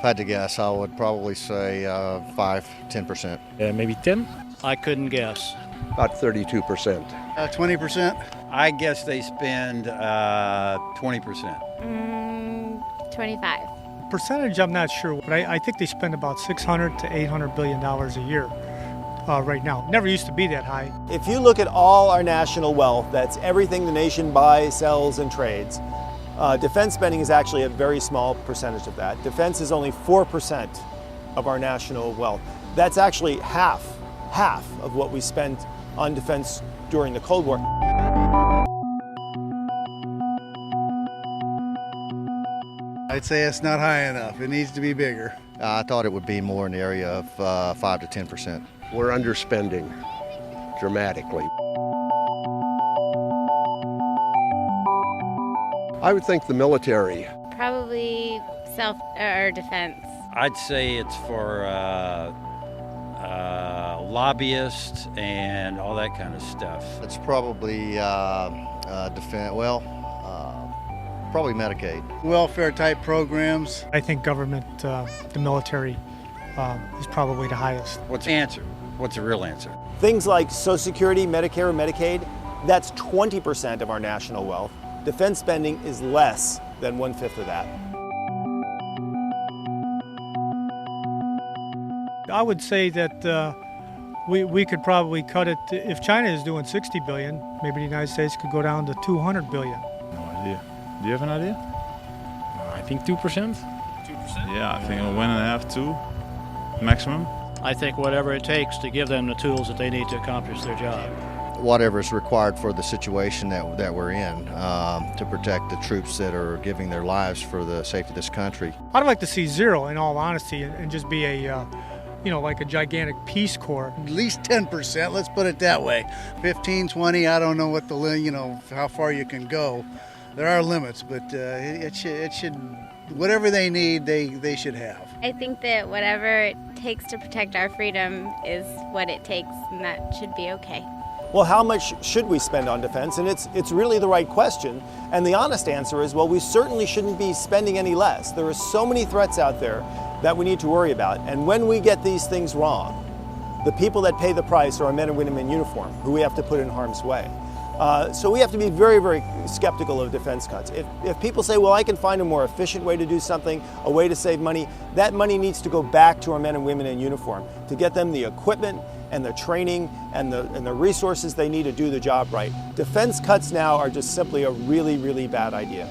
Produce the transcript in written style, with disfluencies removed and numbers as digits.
I had to guess, I would probably say 5–10%. Maybe 10? I couldn't guess. About 32%. 20%. I guess they spend 20%. 25. Percentage, I'm not sure, but I think they spend about $600 to $800 billion a year right now. Never used to be that high. If you look at all our national wealth, that's everything the nation buys, sells, and trades, defense spending is actually a very small percentage of that. Defense is only 4% of our national wealth. That's actually half of what we spent on defense during the Cold War. I'd say it's not high enough. It needs to be bigger. I thought it would be more in the area of 5–10%. We're underspending dramatically. I would think the military. Probably self or defense. I'd say it's for lobbyists and all that kind of stuff. It's probably probably Medicaid. Welfare type programs. I think government, the military, is probably the highest. What's the answer? What's the real answer? Things like Social Security, Medicare, and Medicaid, that's 20% of our national wealth. Defense spending is less than 1/5 of that. I would say that we could probably cut it. If China is doing 60 billion, maybe the United States could go down to 200 billion. No idea. Do you have an idea? I think 2%. 2%? Yeah, I think 1.5, 2 maximum. I think whatever it takes to give them the tools that they need to accomplish their job. Whatever is required for the situation that we're in to protect the troops that are giving their lives for the safety of this country. I'd like to see zero, in all honesty, and just be a, like a gigantic Peace Corps. At least 10%, let's put it that way. 15, 20, I don't know what how far you can go. There are limits, but it should, whatever they need, they should have. I think that whatever it takes to protect our freedom is what it takes, and that should be okay. Well, how much should we spend on defense? And it's really the right question. And the honest answer is, well, we certainly shouldn't be spending any less. There are so many threats out there that we need to worry about. And when we get these things wrong, the people that pay the price are our men and women in uniform, who we have to put in harm's way. So we have to be very, very skeptical of defense cuts. If people say, well, I can find a more efficient way to do something, a way to save money, that money needs to go back to our men and women in uniform to get them the equipment and the training and the resources they need to do the job right. Defense cuts now are just simply a really, really bad idea.